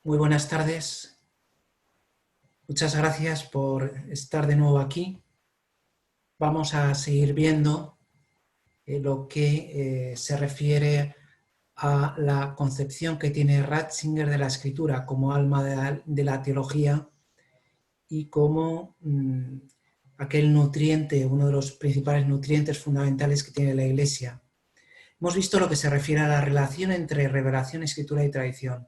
Muy buenas tardes. Muchas gracias por estar de nuevo aquí. Vamos a seguir viendo lo que se refiere a la concepción que tiene Ratzinger de la escritura como alma de la teología y como aquel nutriente, uno de los principales nutrientes fundamentales que tiene la Iglesia. Hemos visto lo que se refiere a la relación entre revelación, escritura y tradición.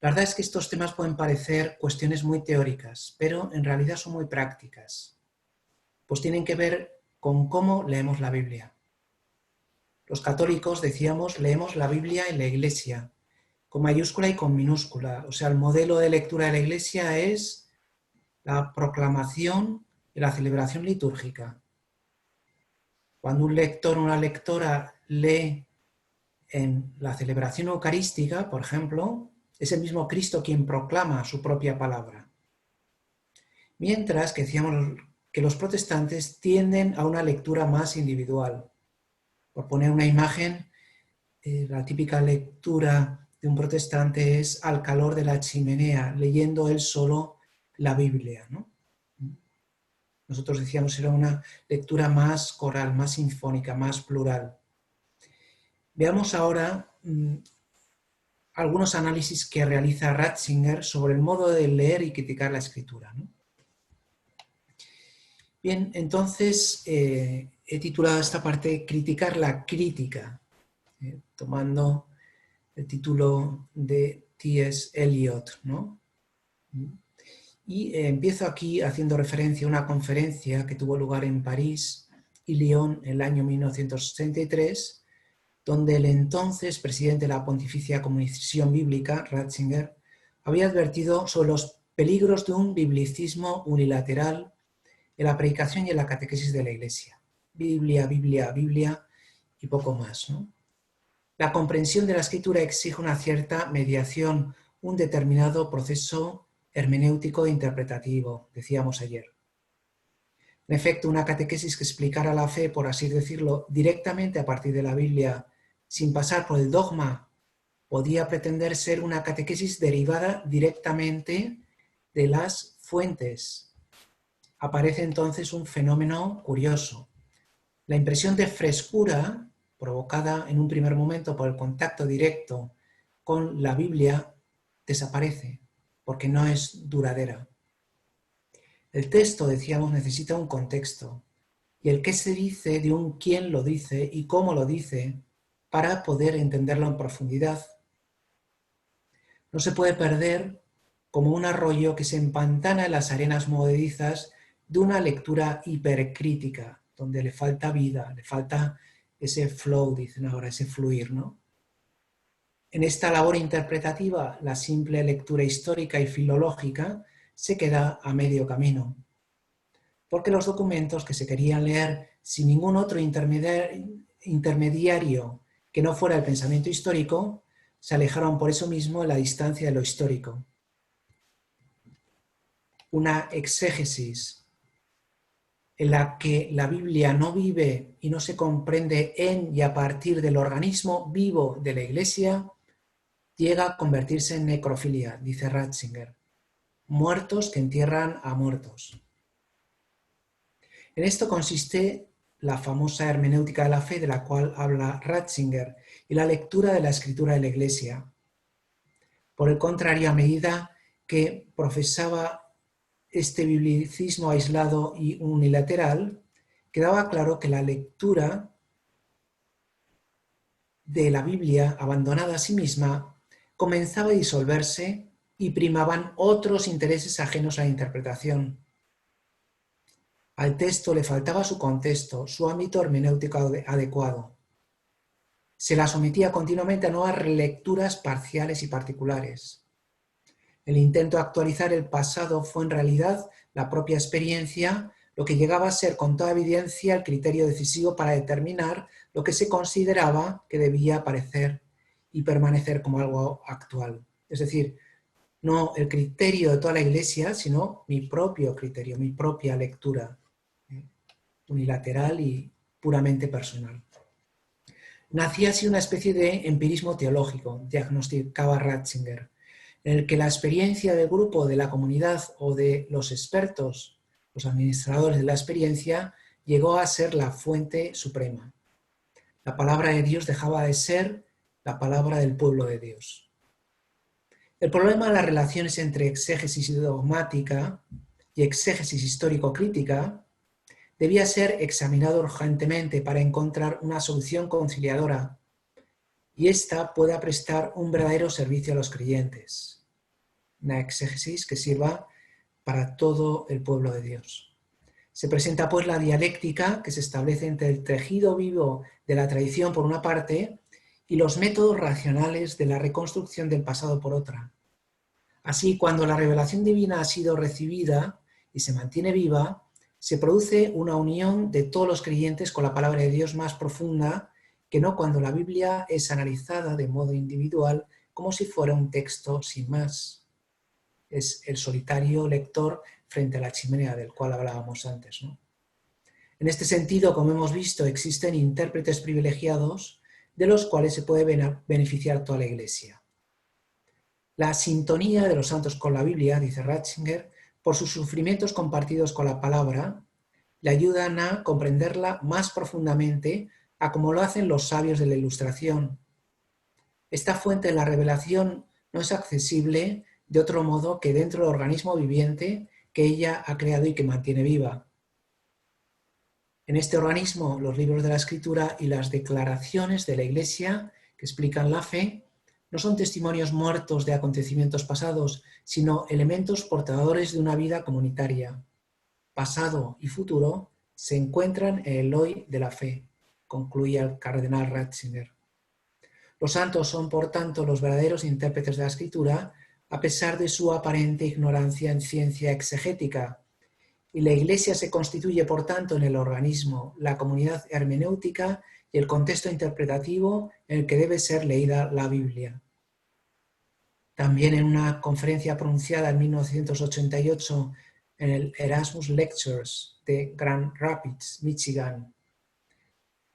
La verdad es que estos temas pueden parecer cuestiones muy teóricas, pero en realidad son muy prácticas. Pues tienen que ver con cómo leemos la Biblia. Los católicos, decíamos, leemos la Biblia en la Iglesia, con mayúscula y con minúscula. O sea, el modelo de lectura de la Iglesia es la proclamación y la celebración litúrgica. Cuando un lector o una lectora lee en la celebración eucarística, por ejemplo, es el mismo Cristo quien proclama su propia palabra. Mientras que decíamos que los protestantes tienden a una lectura más individual. Por poner una imagen, la típica lectura de un protestante es al calor de la chimenea, leyendo él solo la Biblia, ¿no? Nosotros decíamos que era una lectura más coral, más sinfónica, más plural. Veamos ahora algunos análisis que realiza Ratzinger sobre el modo de leer y criticar la escritura, ¿no? Bien, entonces he titulado esta parte Criticar la crítica, tomando el título de T.S. Eliot, ¿no? Y empiezo aquí haciendo referencia a una conferencia que tuvo lugar en París y Lyon en el año 1963, donde el entonces presidente de la Pontificia Comisión Bíblica, Ratzinger, había advertido sobre los peligros de un biblicismo unilateral en la predicación y en la catequesis de la Iglesia. Biblia, Biblia, Biblia y poco más, ¿no? La comprensión de la Escritura exige una cierta mediación, un determinado proceso hermenéutico e interpretativo, decíamos ayer. En efecto, una catequesis que explicara la fe, por así decirlo, directamente a partir de la Biblia, sin pasar por el dogma, podía pretender ser una catequesis derivada directamente de las fuentes. Aparece entonces un fenómeno curioso. La impresión de frescura, provocada en un primer momento por el contacto directo con la Biblia, desaparece, porque no es duradera. El texto, decíamos, necesita un contexto, y el qué se dice de un quién lo dice y cómo lo dice, para poder entenderlo en profundidad. No se puede perder como un arroyo que se empantana en las arenas movedizas de una lectura hipercrítica, donde le falta vida, le falta ese flow, dicen ahora, ese fluir, ¿no? En esta labor interpretativa, la simple lectura histórica y filológica se queda a medio camino, porque los documentos que se querían leer sin ningún otro intermediario que no fuera el pensamiento histórico, se alejaron por eso mismo en la distancia de lo histórico. Una exégesis en la que la Biblia no vive y no se comprende en y a partir del organismo vivo de la Iglesia, llega a convertirse en necrofilia, dice Ratzinger. Muertos que entierran a muertos. En esto consiste la famosa hermenéutica de la fe de la cual habla Ratzinger y la lectura de la escritura de la Iglesia. Por el contrario, a medida que profesaba este biblicismo aislado y unilateral, quedaba claro que la lectura de la Biblia, abandonada a sí misma, comenzaba a disolverse y primaban otros intereses ajenos a la interpretación. Al texto le faltaba su contexto, su ámbito hermenéutico adecuado. Se la sometía continuamente a nuevas relecturas parciales y particulares. El intento de actualizar el pasado fue en realidad la propia experiencia, lo que llegaba a ser con toda evidencia el criterio decisivo para determinar lo que se consideraba que debía aparecer y permanecer como algo actual. Es decir, no el criterio de toda la Iglesia, sino mi propio criterio, mi propia lectura, unilateral y puramente personal. Nacía así una especie de empirismo teológico, diagnosticaba Ratzinger. en el que la experiencia del grupo, de la comunidad o de los expertos, los administradores de la experiencia, llegó a ser la fuente suprema. La palabra de Dios dejaba de ser la palabra del pueblo de Dios. El problema de las relaciones entre exégesis dogmática y exégesis histórico-crítica debía ser examinado urgentemente para encontrar una solución conciliadora y ésta pueda prestar un verdadero servicio a los creyentes. Una exégesis que sirva para todo el pueblo de Dios. Se presenta pues la dialéctica que se establece entre el tejido vivo de la tradición por una parte y los métodos racionales de la reconstrucción del pasado por otra. Así, cuando la revelación divina ha sido recibida y se mantiene viva, se produce una unión de todos los creyentes con la palabra de Dios más profunda que no cuando la Biblia es analizada de modo individual como si fuera un texto sin más. Es el solitario lector frente a la chimenea del cual hablábamos antes, ¿no? En este sentido, como hemos visto, existen intérpretes privilegiados de los cuales se puede beneficiar toda la Iglesia. La sintonía de los santos con la Biblia, dice Ratzinger, por sus sufrimientos compartidos con la palabra, le ayudan a comprenderla más profundamente a como lo hacen los sabios de la Ilustración. Esta fuente de la revelación no es accesible de otro modo que dentro del organismo viviente que ella ha creado y que mantiene viva. En este organismo, los libros de la Escritura y las declaraciones de la Iglesia que explican la fe no son testimonios muertos de acontecimientos pasados, sino elementos portadores de una vida comunitaria. Pasado y futuro se encuentran en el hoy de la fe, concluía el cardenal Ratzinger. Los santos son, por tanto, los verdaderos intérpretes de la Escritura, a pesar de su aparente ignorancia en ciencia exegética, y la Iglesia se constituye, por tanto, en el organismo, la comunidad hermenéutica y el contexto interpretativo en el que debe ser leída la Biblia. También en una conferencia pronunciada en 1988 en el Erasmus Lectures de Grand Rapids, Michigan,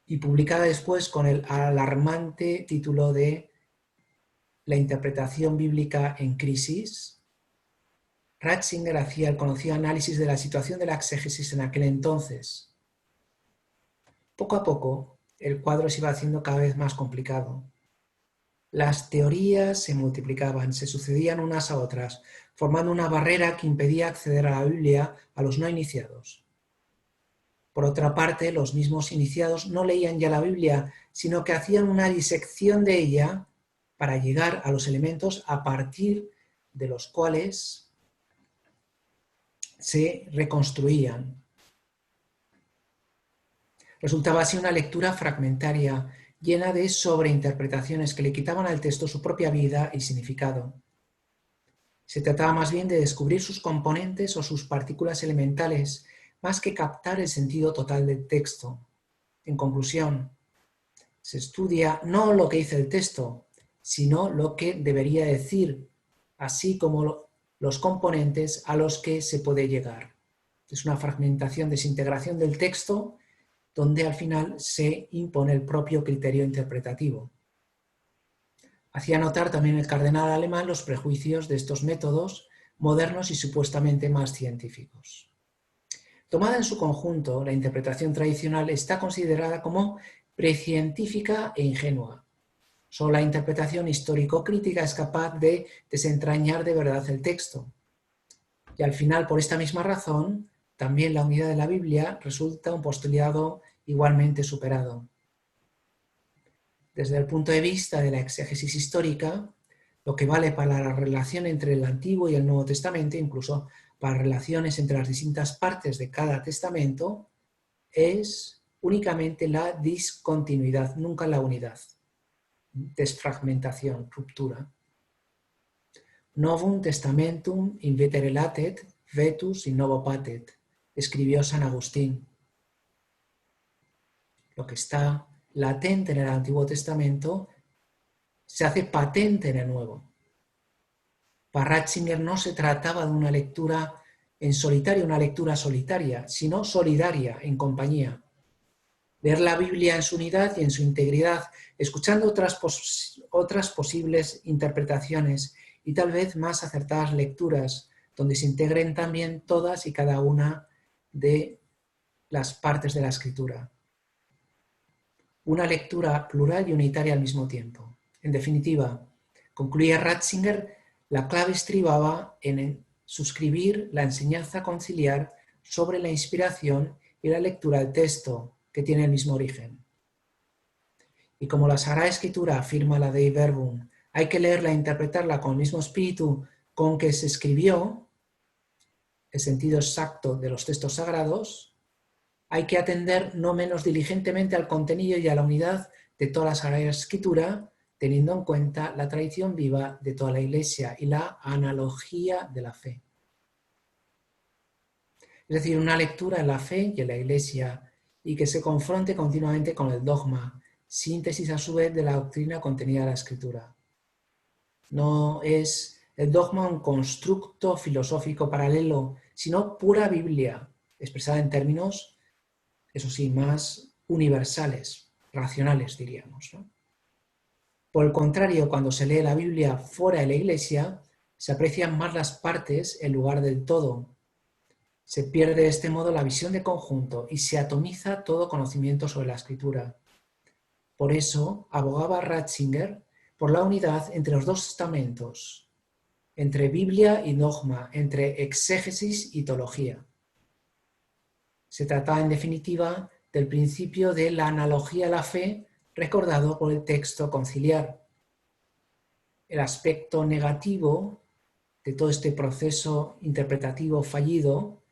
y publicada después con el alarmante título de La interpretación bíblica en crisis, Ratzinger hacía el conocido análisis de la situación de la exégesis en aquel entonces. Poco a poco, el cuadro se iba haciendo cada vez más complicado. Las teorías se multiplicaban, se sucedían unas a otras, formando una barrera que impedía acceder a la Biblia a los no iniciados. Por otra parte, los mismos iniciados no leían ya la Biblia, sino que hacían una disección de ella para llegar a los elementos a partir de los cuales se reconstruían. Resultaba así una lectura fragmentaria, llena de sobreinterpretaciones que le quitaban al texto su propia vida y significado. Se trataba más bien de descubrir sus componentes o sus partículas elementales, más que captar el sentido total del texto. En conclusión, se estudia no lo que dice el texto, sino lo que debería decir, así como los componentes a los que se puede llegar. Es una fragmentación, desintegración del texto, donde al final se impone el propio criterio interpretativo. Hacía notar también el cardenal alemán los prejuicios de estos métodos modernos y supuestamente más científicos. Tomada en su conjunto, la interpretación tradicional está considerada como precientífica e ingenua. Solo la interpretación histórico-crítica es capaz de desentrañar de verdad el texto. Y al final, por esta misma razón, también la unidad de la Biblia resulta un postulado igualmente superado. Desde el punto de vista de la exégesis histórica, lo que vale para la relación entre el Antiguo y el Nuevo Testamento, incluso para relaciones entre las distintas partes de cada testamento, es únicamente la discontinuidad, nunca la unidad. Desfragmentación, ruptura. Novum testamentum invetere latet, vetus in novo patet, escribió San Agustín. Lo que está latente en el Antiguo Testamento se hace patente en el Nuevo. Para Ratzinger no se trataba de una lectura en solitario, una lectura solitaria, sino solidaria, en compañía. Leer la Biblia en su unidad y en su integridad, escuchando otras posibles interpretaciones y tal vez más acertadas lecturas, donde se integren también todas y cada una de las partes de la escritura. Una lectura plural y unitaria al mismo tiempo. En definitiva, concluía Ratzinger, la clave estribaba en suscribir la enseñanza conciliar sobre la inspiración y la lectura del texto, que tiene el mismo origen. Y como la Sagrada Escritura afirma la Dei Verbum, hay que leerla e interpretarla con el mismo espíritu con que se escribió, el sentido exacto de los textos sagrados, hay que atender no menos diligentemente al contenido y a la unidad de toda la Sagrada Escritura, teniendo en cuenta la tradición viva de toda la Iglesia y la analogía de la fe. Es decir, una lectura en la fe y en la Iglesia y que se confronte continuamente con el dogma, síntesis a su vez de la doctrina contenida en la Escritura. No es el dogma un constructo filosófico paralelo, sino pura Biblia, expresada en términos, eso sí, más universales, racionales, diríamos, ¿no? Por el contrario, cuando se lee la Biblia fuera de la Iglesia, se aprecian más las partes en lugar del todo. Se pierde de este modo la visión de conjunto y se atomiza todo conocimiento sobre la Escritura. Por eso abogaba Ratzinger por la unidad entre los dos estamentos, entre Biblia y dogma, entre exégesis y teología. Se trata, en definitiva, del principio de la analogía a la fe recordado por el texto conciliar. El aspecto negativo de todo este proceso interpretativo fallido,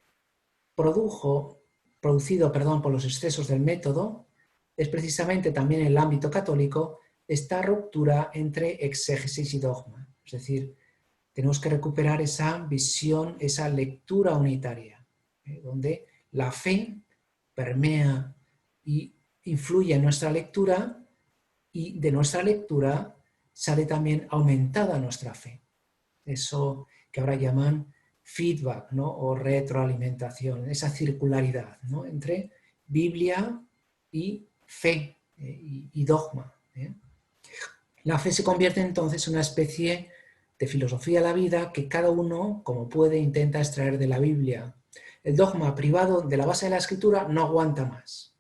producido por los excesos del método, es precisamente también en el ámbito católico esta ruptura entre exégesis y dogma. Es decir, tenemos que recuperar esa visión, esa lectura unitaria, donde la fe permea y influye en nuestra lectura y de nuestra lectura sale también aumentada nuestra fe. Eso que ahora llaman feedback, ¿no? O retroalimentación, esa circularidad, ¿no? Entre Biblia y fe y dogma. La fe se convierte entonces en una especie de filosofía de la vida que cada uno, como puede, intenta extraer de la Biblia. El dogma privado de la base de la Escritura no aguanta más.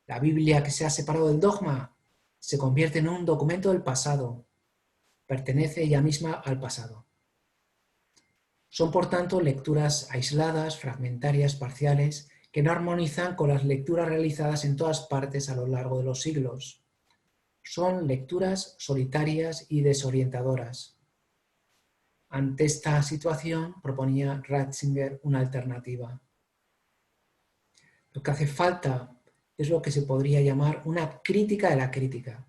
La Biblia que se ha separado del dogma se convierte en un documento del pasado, pertenece ella misma al pasado. Son, por tanto, lecturas aisladas, fragmentarias, parciales, que no armonizan con las lecturas realizadas en todas partes a lo largo de los siglos. Son lecturas solitarias y desorientadoras. Ante esta situación proponía Ratzinger una alternativa. Lo que hace falta es lo que se podría llamar una crítica de la crítica.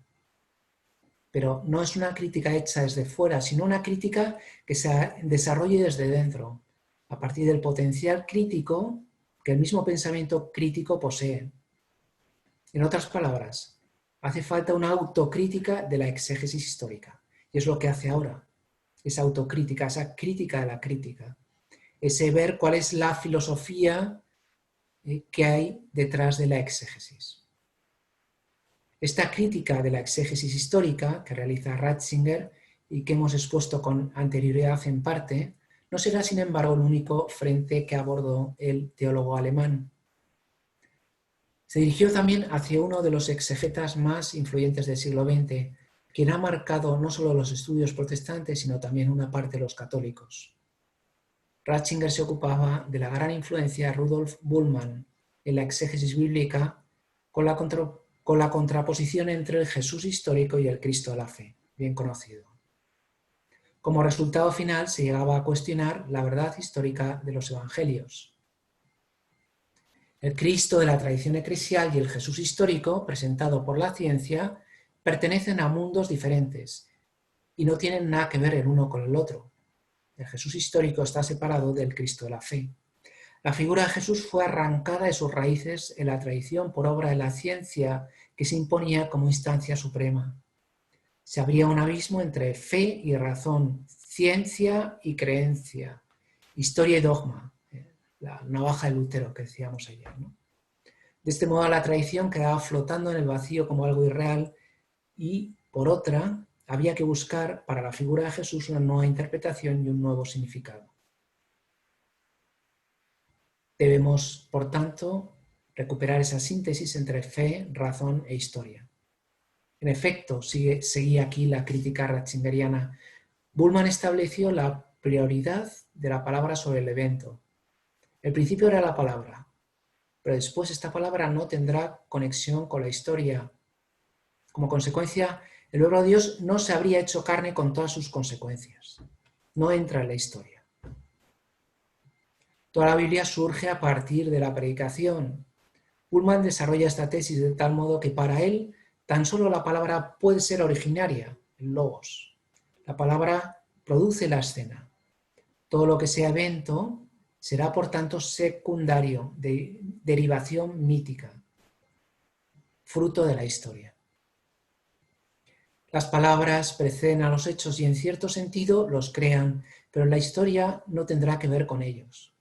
Pero no es una crítica hecha desde fuera, sino una crítica que se desarrolle desde dentro, a partir del potencial crítico que el mismo pensamiento crítico posee. En otras palabras, hace falta una autocrítica de la exégesis histórica, y es lo que hace ahora, esa autocrítica, esa crítica de la crítica, ese ver cuál es la filosofía que hay detrás de la exégesis. Esta crítica de la exégesis histórica que realiza Ratzinger y que hemos expuesto con anterioridad en parte, no será sin embargo el único frente que abordó el teólogo alemán. Se dirigió también hacia uno de los exegetas más influyentes del siglo XX, quien ha marcado no solo los estudios protestantes, sino también una parte de los católicos. Ratzinger se ocupaba de la gran influencia de Rudolf Bultmann en la exégesis bíblica con la contraposición entre el Jesús histórico y el Cristo de la fe, bien conocido. Como resultado final se llegaba a cuestionar la verdad histórica de los evangelios. El Cristo de la tradición eclesial y el Jesús histórico, presentado por la ciencia, pertenecen a mundos diferentes y no tienen nada que ver el uno con el otro. El Jesús histórico está separado del Cristo de la fe. La figura de Jesús fue arrancada de sus raíces en la tradición por obra de la ciencia que se imponía como instancia suprema. Se abría un abismo entre fe y razón, ciencia y creencia, historia y dogma, la navaja de Lutero que decíamos ayer, ¿no? De este modo la tradición quedaba flotando en el vacío como algo irreal y, por otra, había que buscar para la figura de Jesús una nueva interpretación y un nuevo significado. Debemos, por tanto, recuperar esa síntesis entre fe, razón e historia. En efecto, seguía aquí la crítica ratzingeriana. Bullmann estableció la prioridad de la palabra sobre el evento. El principio era la palabra, pero después esta palabra no tendrá conexión con la historia. Como consecuencia, el verbo de Dios no se habría hecho carne con todas sus consecuencias. No entra en la historia. Toda la Biblia surge a partir de la predicación. Bullmann desarrolla esta tesis de tal modo que para él tan solo la palabra puede ser originaria, el logos. La palabra produce la escena. Todo lo que sea evento será por tanto secundario, de derivación mítica, fruto de la historia. Las palabras preceden a los hechos y en cierto sentido los crean, pero la historia no tendrá que ver con ellos.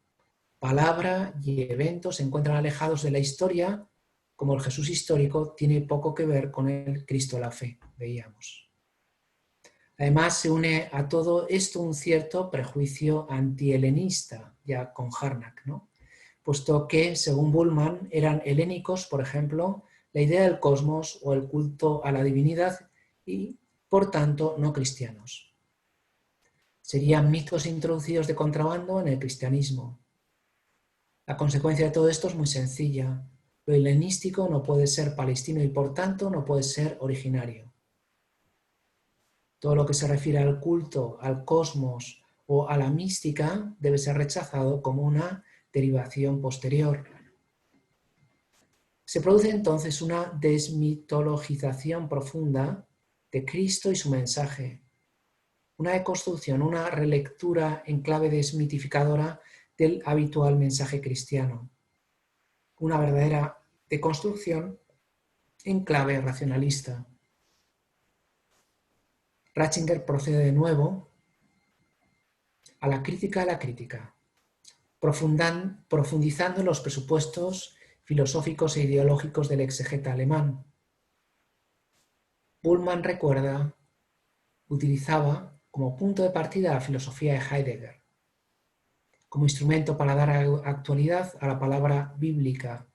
Palabra y evento se encuentran alejados de la historia, como el Jesús histórico tiene poco que ver con el Cristo de la fe, veíamos. Además, se une a todo esto un cierto prejuicio antihelenista, ya con Harnack, ¿no? Puesto que, según Bullmann, eran helénicos, por ejemplo, la idea del cosmos o el culto a la divinidad y, por tanto, no cristianos. Serían mitos introducidos de contrabando en el cristianismo. La consecuencia de todo esto es muy sencilla. Lo helenístico no puede ser palestino y, por tanto, no puede ser originario. Todo lo que se refiere al culto, al cosmos o a la mística debe ser rechazado como una derivación posterior. Se produce entonces una desmitologización profunda de Cristo y su mensaje, una deconstrucción, una relectura en clave desmitificadora del habitual mensaje cristiano, una verdadera deconstrucción en clave racionalista. Ratzinger procede de nuevo a la crítica de la crítica, profundizando en los presupuestos filosóficos e ideológicos del exegeta alemán. Bullmann utilizaba como punto de partida la filosofía de Heidegger, como instrumento para dar actualidad a la palabra bíblica,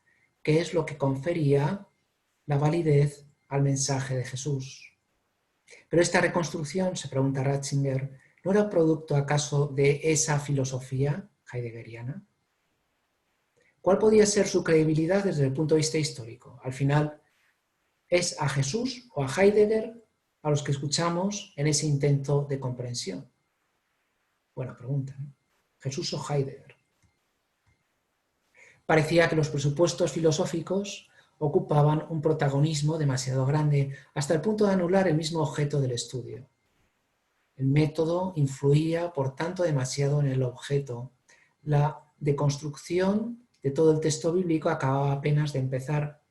que es lo que confería la validez al mensaje de Jesús. Pero esta reconstrucción, se pregunta Ratzinger, ¿no era producto acaso de esa filosofía heideggeriana? ¿Cuál podía ser su credibilidad desde el punto de vista histórico? Al final, ¿es a Jesús o a Heidegger a los que escuchamos en ese intento de comprensión? Buena pregunta, ¿no? ¿Jesús o Heidegger? Parecía que los presupuestos filosóficos ocupaban un protagonismo demasiado grande, hasta el punto de anular el mismo objeto del estudio. El método influía, por tanto, demasiado en el objeto. La deconstrucción de todo el texto bíblico acababa apenas de empezar.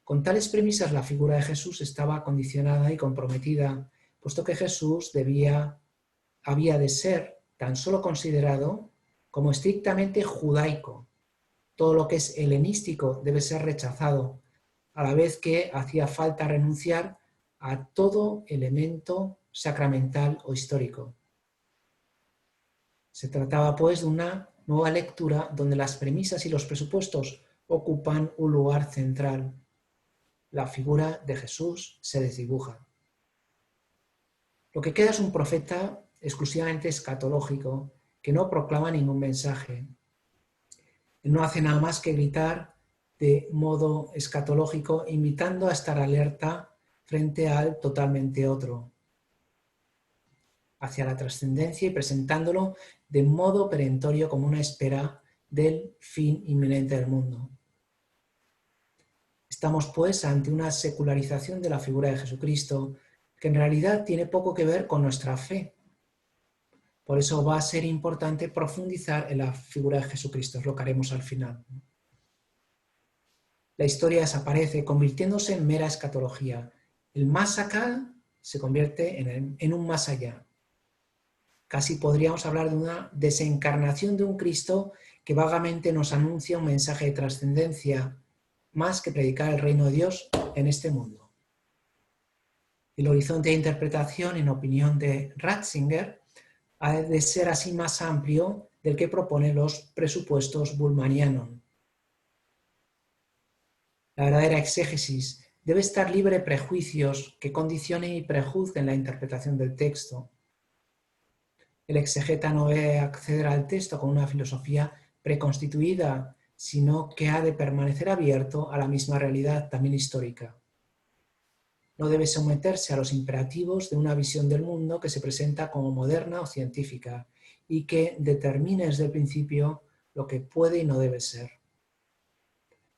Con tales premisas, la figura de Jesús estaba condicionada y comprometida, puesto que Jesús había de ser tan solo considerado como estrictamente judaico. Todo lo que es helenístico debe ser rechazado, a la vez que hacía falta renunciar a todo elemento sacramental o histórico. Se trataba, pues, de una nueva lectura donde las premisas y los presupuestos ocupan un lugar central. La figura de Jesús se desdibuja. Lo que queda es un profeta exclusivamente escatológico que no proclama ningún mensaje. Él no hace nada más que gritar de modo escatológico, invitando a estar alerta frente al totalmente otro, hacia la trascendencia y presentándolo de modo perentorio como una espera del fin inminente del mundo. Estamos, pues, ante una secularización de la figura de Jesucristo que en realidad tiene poco que ver con nuestra fe. Por eso va a ser importante profundizar en la figura de Jesucristo, es lo que haremos al final. La historia desaparece, convirtiéndose en mera escatología. El más acá se convierte en un más allá. Casi podríamos hablar de una desencarnación de un Cristo que vagamente nos anuncia un mensaje de trascendencia, más que predicar el reino de Dios en este mundo. El horizonte de interpretación, en opinión de Ratzinger, ha de ser así más amplio del que proponen los presupuestos Bullmannianos. La verdadera exégesis debe estar libre de prejuicios que condicionen y prejuzguen la interpretación del texto. El exegeta no debe acceder al texto con una filosofía preconstituida, sino que ha de permanecer abierto a la misma realidad, también histórica. No debe someterse a los imperativos de una visión del mundo que se presenta como moderna o científica y que determine desde el principio lo que puede y no debe ser.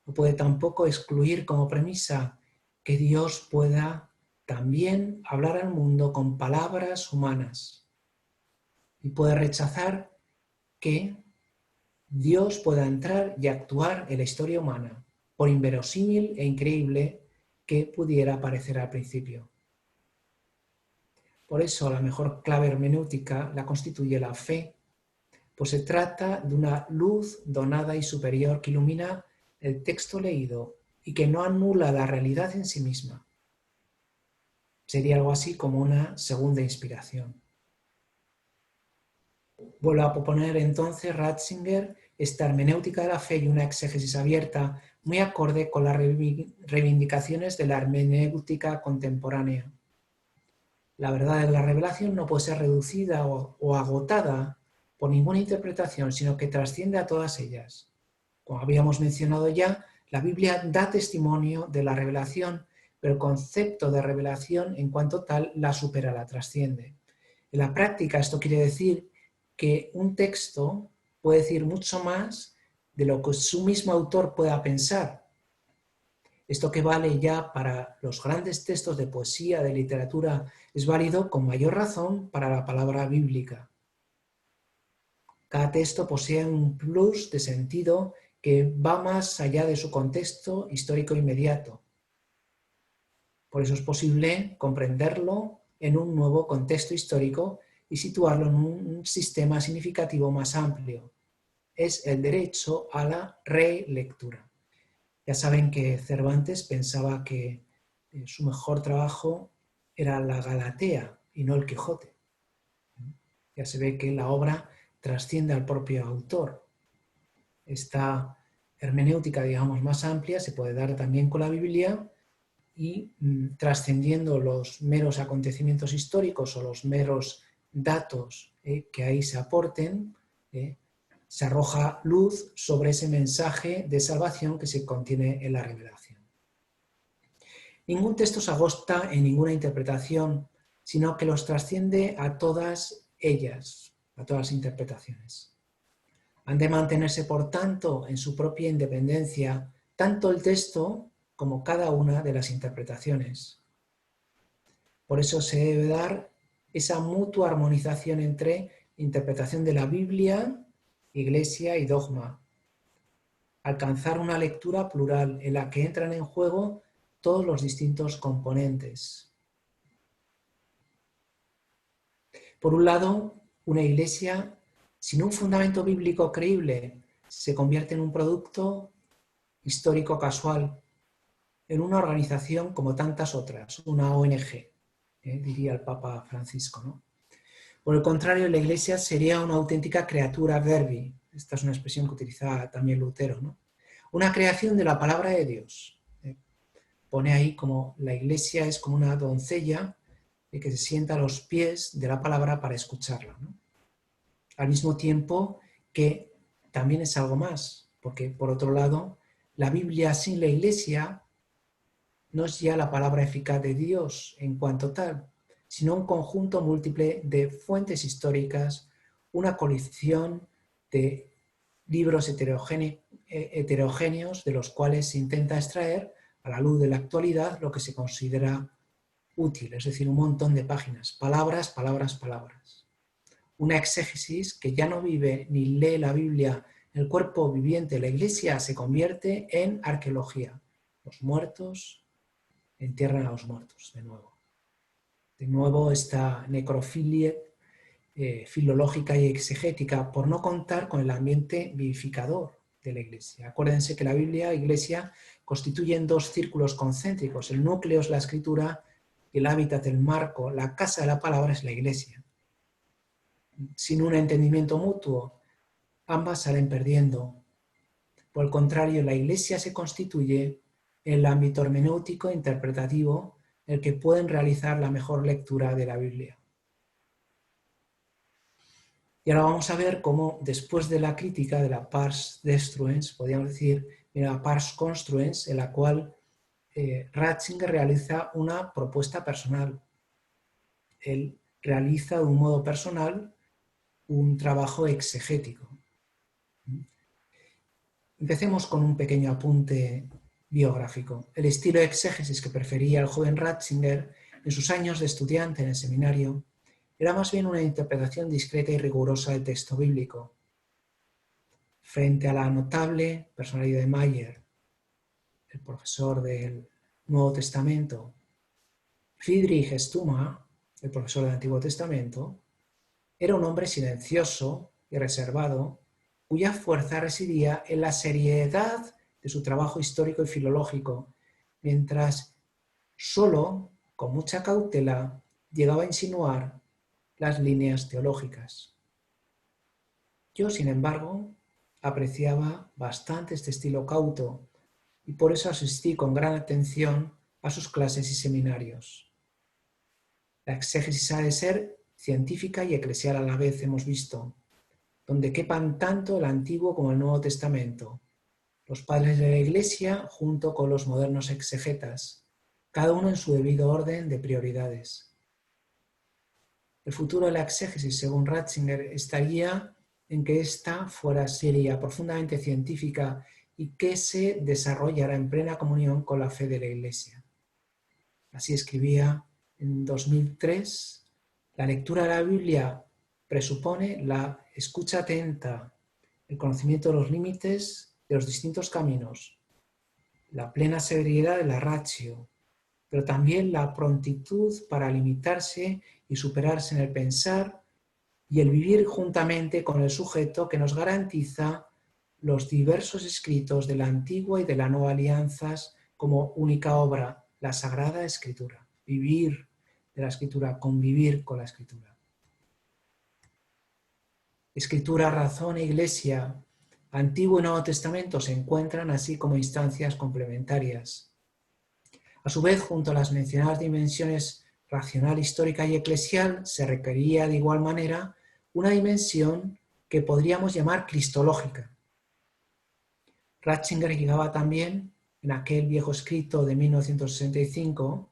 No puede tampoco excluir como premisa que Dios pueda también hablar al mundo con palabras humanas y puede rechazar que Dios pueda entrar y actuar en la historia humana, por inverosímil e increíble que pudiera parecer al principio. Por eso la mejor clave hermenéutica la constituye la fe, pues se trata de una luz donada y superior que ilumina el texto leído y que no anula la realidad en sí misma. Sería algo así como una segunda inspiración. Vuelvo a proponer entonces Ratzinger esta hermenéutica de la fe y una exégesis abierta muy acorde con las reivindicaciones de la hermenéutica contemporánea. La verdad de la revelación no puede ser reducida o agotada por ninguna interpretación, sino que trasciende a todas ellas. Como habíamos mencionado ya, la Biblia da testimonio de la revelación, pero el concepto de revelación en cuanto tal la supera, la trasciende. En la práctica esto quiere decir que un texto puede decir mucho más de lo que su mismo autor pueda pensar. Esto que vale ya para los grandes textos de poesía, de literatura, es válido con mayor razón para la palabra bíblica. Cada texto posee un plus de sentido que va más allá de su contexto histórico inmediato. Por eso es posible comprenderlo en un nuevo contexto histórico y situarlo en un sistema significativo más amplio. Es el derecho a la relectura. Ya saben que Cervantes pensaba que su mejor trabajo era la Galatea y no el Quijote. Ya se ve que la obra trasciende al propio autor. Esta hermenéutica, digamos, más amplia se puede dar también con la Biblia y trascendiendo los meros acontecimientos históricos o los meros datos que ahí se aporten, se arroja luz sobre ese mensaje de salvación que se contiene en la revelación. Ningún texto se agosta en ninguna interpretación, sino que los trasciende a todas ellas, a todas las interpretaciones. Han de mantenerse, por tanto, en su propia independencia, tanto el texto como cada una de las interpretaciones. Por eso se debe dar esa mutua armonización entre interpretación de la Biblia, Iglesia y dogma. Alcanzar una lectura plural en la que entran en juego todos los distintos componentes. Por un lado, una Iglesia sin un fundamento bíblico creíble se convierte en un producto histórico casual, en una organización como tantas otras, una ONG, diría el Papa Francisco, ¿no? Por el contrario, la Iglesia sería una auténtica creatura verbi. Esta es una expresión que utilizaba también Lutero, ¿no? Una creación de la palabra de Dios. Pone ahí como la Iglesia es como una doncella que se sienta a los pies de la palabra para escucharla, ¿no? Al mismo tiempo que también es algo más, porque por otro lado, la Biblia sin la Iglesia no es ya la palabra eficaz de Dios en cuanto tal, sino un conjunto múltiple de fuentes históricas, una colección de libros heterogéneos de los cuales se intenta extraer a la luz de la actualidad lo que se considera útil, es decir, un montón de páginas, palabras, palabras, palabras. Una exégesis que ya no vive ni lee la Biblia en el cuerpo viviente de la Iglesia se convierte en arqueología. Los muertos entierran a los muertos, de nuevo. De nuevo esta necrofilia filológica y exegética, por no contar con el ambiente vivificador de la Iglesia. Acuérdense que la Biblia e Iglesia constituyen dos círculos concéntricos. El núcleo es la Escritura y el hábitat, el marco, la casa de la palabra es la Iglesia. Sin un entendimiento mutuo, ambas salen perdiendo. Por el contrario, la Iglesia se constituye en el ámbito hermenéutico e interpretativo en el que pueden realizar la mejor lectura de la Biblia. Y ahora vamos a ver cómo, después de la crítica de la pars destruens, podríamos decir, la pars construens, en la cual Ratzinger realiza una propuesta personal. Él realiza de un modo personal un trabajo exegético. Empecemos con un pequeño apunte biográfico. El estilo de exégesis que prefería el joven Ratzinger en sus años de estudiante en el seminario era más bien una interpretación discreta y rigurosa del texto bíblico. Frente a la notable personalidad de Mayer, el profesor del Nuevo Testamento, Friedrich Stumme, el profesor del Antiguo Testamento, era un hombre silencioso y reservado, cuya fuerza residía en la seriedad de su trabajo histórico y filológico, mientras solo, con mucha cautela, llegaba a insinuar las líneas teológicas. Yo, sin embargo, apreciaba bastante este estilo cauto y por eso asistí con gran atención a sus clases y seminarios. La exégesis ha de ser científica y eclesial a la vez, hemos visto, donde quepan tanto el Antiguo como el Nuevo Testamento, los padres de la Iglesia junto con los modernos exegetas, cada uno en su debido orden de prioridades. El futuro de la exégesis, según Ratzinger, estaría en que ésta fuera seria, profundamente científica y que se desarrollara en plena comunión con la fe de la Iglesia. Así escribía en 2003, la lectura de la Biblia presupone la escucha atenta, el conocimiento de los límites de los distintos caminos, la plena severidad de la ratio, pero también la prontitud para limitarse y superarse en el pensar y el vivir juntamente con el sujeto que nos garantiza los diversos escritos de la antigua y de la nueva alianzas como única obra, la Sagrada Escritura. Vivir de la Escritura, convivir con la Escritura. Escritura, razón e Iglesia, Antiguo y Nuevo Testamento se encuentran así como instancias complementarias. A su vez, junto a las mencionadas dimensiones racional, histórica y eclesial, se requería de igual manera una dimensión que podríamos llamar cristológica. Ratzinger llegaba también, en aquel viejo escrito de 1965,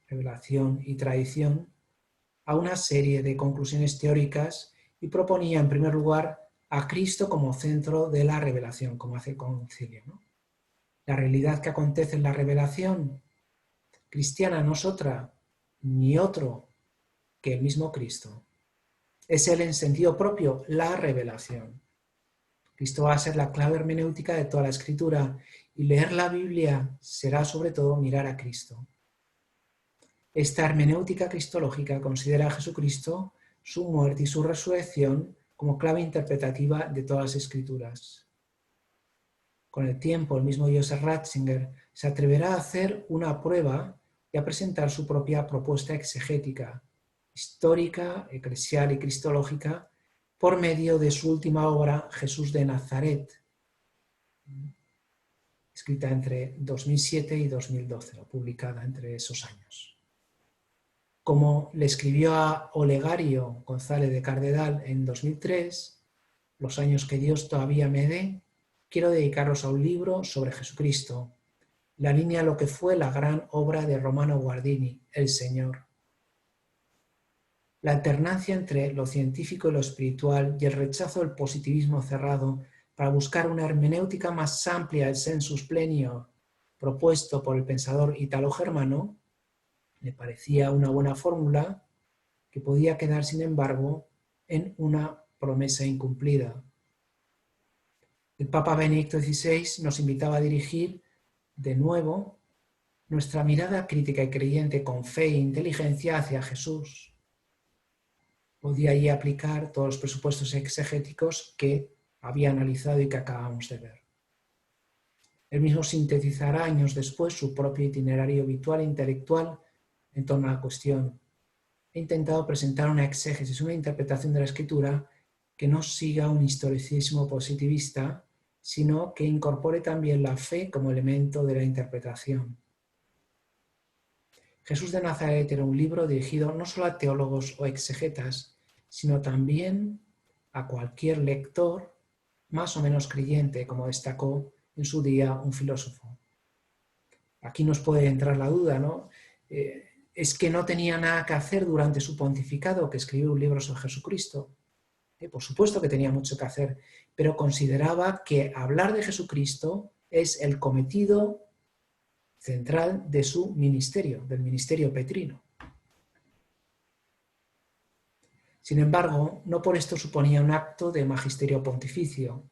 Revelación y Tradición, a una serie de conclusiones teóricas y proponía en primer lugar a Cristo como centro de la revelación, como hace el concilio, ¿no? La realidad que acontece en la revelación cristiana no es otra ni otro que el mismo Cristo. Es Él en sentido propio la revelación. Cristo va a ser la clave hermenéutica de toda la Escritura y leer la Biblia será sobre todo mirar a Cristo. Esta hermenéutica cristológica considera a Jesucristo, su muerte y su resurrección como clave interpretativa de todas las Escrituras. Con el tiempo, el mismo Joseph Ratzinger se atreverá a hacer una prueba y a presentar su propia propuesta exegética, histórica, eclesial y cristológica, por medio de su última obra, Jesús de Nazaret, escrita entre 2007 y 2012, o publicada entre esos años. Como le escribió a Olegario González de Cardedal en 2003, los años que Dios todavía me dé, quiero dedicarlos a un libro sobre Jesucristo, la línea a lo que fue la gran obra de Romano Guardini, El Señor. La alternancia entre lo científico y lo espiritual y el rechazo del positivismo cerrado para buscar una hermenéutica más amplia del sensus plenio propuesto por el pensador ítalo-germano, le parecía una buena fórmula que podía quedar, sin embargo, en una promesa incumplida. El Papa Benedicto XVI nos invitaba a dirigir, de nuevo, nuestra mirada crítica y creyente con fe e inteligencia hacia Jesús. Podía allí aplicar todos los presupuestos exegéticos que había analizado y que acabamos de ver. Él mismo sintetizará años después su propio itinerario habitual e intelectual en torno a la cuestión. He intentado presentar una exégesis, una interpretación de la escritura que no siga un historicismo positivista, sino que incorpore también la fe como elemento de la interpretación. Jesús de Nazaret era un libro dirigido no solo a teólogos o exegetas, sino también a cualquier lector más o menos creyente, como destacó en su día un filósofo. Aquí nos puede entrar la duda, ¿no? Es que no tenía nada que hacer durante su pontificado, que escribió un libro sobre Jesucristo. Por supuesto que tenía mucho que hacer, pero consideraba que hablar de Jesucristo es el cometido central de su ministerio, del ministerio petrino. Sin embargo, no por esto suponía un acto de magisterio pontificio.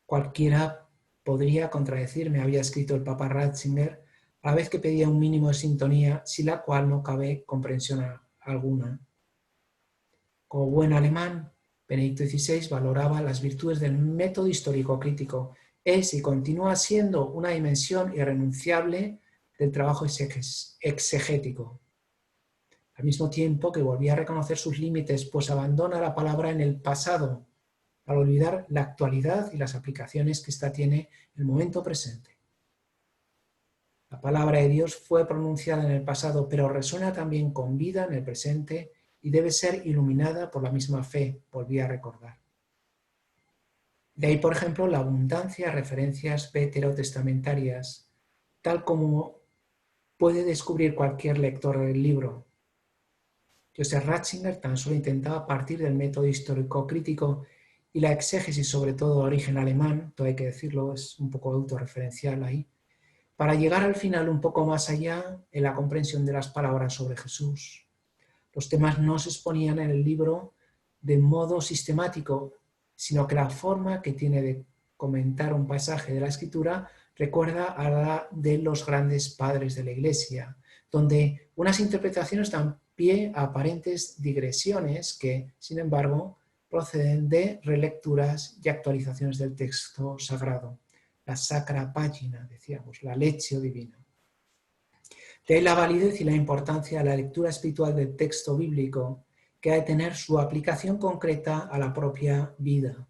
Cualquiera podría contradecirme, había escrito el Papa Ratzinger, a la vez que pedía un mínimo de sintonía, sin la cual no cabe comprensión alguna. Como buen alemán, Benedicto XVI valoraba las virtudes del método histórico crítico. Es y continúa siendo una dimensión irrenunciable del trabajo exegético. Al mismo tiempo que volvía a reconocer sus límites, pues abandona la palabra en el pasado, al olvidar la actualidad y las aplicaciones que ésta tiene en el momento presente. La palabra de Dios fue pronunciada en el pasado, pero resuena también con vida en el presente y debe ser iluminada por la misma fe, volví a recordar. De ahí, por ejemplo, la abundancia de referencias veterotestamentarias, tal como puede descubrir cualquier lector del libro. Joseph Ratzinger tan solo intentaba partir del método histórico-crítico y la exégesis, sobre todo de origen alemán, todo hay que decirlo, es un poco autorreferencial ahí, para llegar al final un poco más allá en la comprensión de las palabras sobre Jesús. Los temas no se exponían en el libro de modo sistemático, sino que la forma que tiene de comentar un pasaje de la Escritura recuerda a la de los grandes padres de la Iglesia, donde unas interpretaciones dan pie a aparentes digresiones que, sin embargo, proceden de relecturas y actualizaciones del texto sagrado. La sacra pagina, decíamos, la lectio divina. De ahí la validez y la importancia de la lectura espiritual del texto bíblico, que ha de tener su aplicación concreta a la propia vida.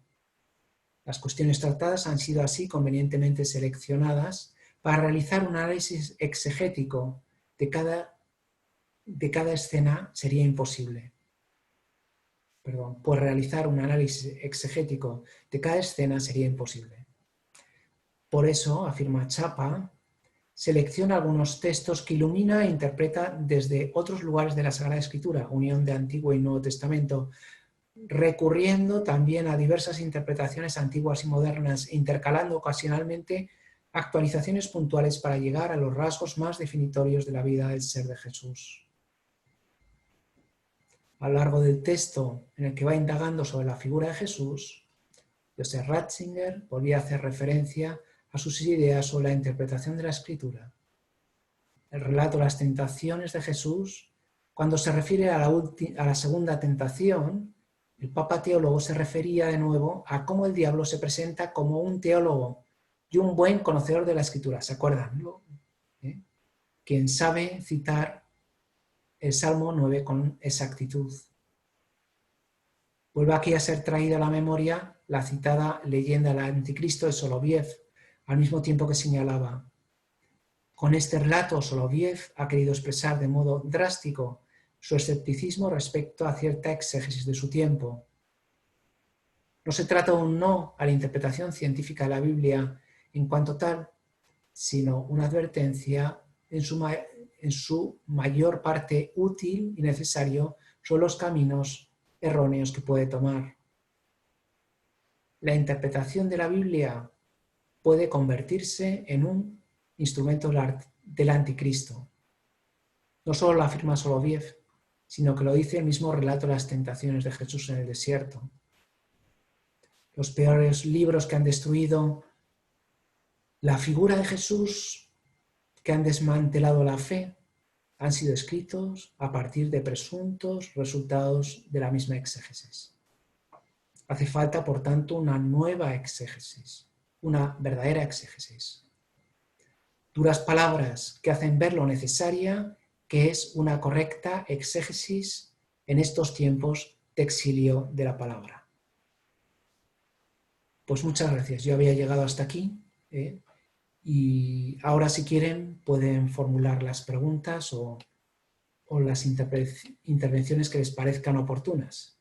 Las cuestiones tratadas han sido así convenientemente seleccionadas para realizar un análisis exegético de cada escena sería imposible. Pues realizar un análisis exegético de cada escena sería imposible. Por eso, afirma Chapa, selecciona algunos textos que ilumina e interpreta desde otros lugares de la Sagrada Escritura, unión de Antiguo y Nuevo Testamento, recurriendo también a diversas interpretaciones antiguas y modernas, intercalando ocasionalmente actualizaciones puntuales para llegar a los rasgos más definitorios de la vida del ser de Jesús. A lo largo del texto en el que va indagando sobre la figura de Jesús, Joseph Ratzinger volvía a hacer referencia a sus ideas sobre la interpretación de la Escritura. El relato de las tentaciones de Jesús, cuando se refiere a la segunda tentación, el Papa teólogo se refería de nuevo a cómo el diablo se presenta como un teólogo y un buen conocedor de la Escritura. ¿Se acuerdan? Quien sabe citar el Salmo 9 con exactitud. Vuelve aquí a ser traída a la memoria la citada leyenda del anticristo de Soloviev, al mismo tiempo que señalaba: con este relato Soloviev ha querido expresar de modo drástico su escepticismo respecto a cierta exégesis de su tiempo. No se trata de un no a la interpretación científica de la Biblia en cuanto tal, sino una advertencia en su mayor parte útil y necesario sobre los caminos erróneos que puede tomar. La interpretación de la Biblia puede convertirse en un instrumento del anticristo. No solo lo afirma Soloviev, sino que lo dice el mismo relato de las tentaciones de Jesús en el desierto. Los peores libros que han destruido la figura de Jesús, que han desmantelado la fe, han sido escritos a partir de presuntos resultados de la misma exégesis. Hace falta, por tanto, una nueva exégesis, una verdadera exégesis. Duras palabras que hacen ver lo necesaria qué es una correcta exégesis en estos tiempos de exilio de la palabra. Pues muchas gracias, yo había llegado hasta aquí, y ahora si quieren pueden formular las preguntas o las intervenciones que les parezcan oportunas.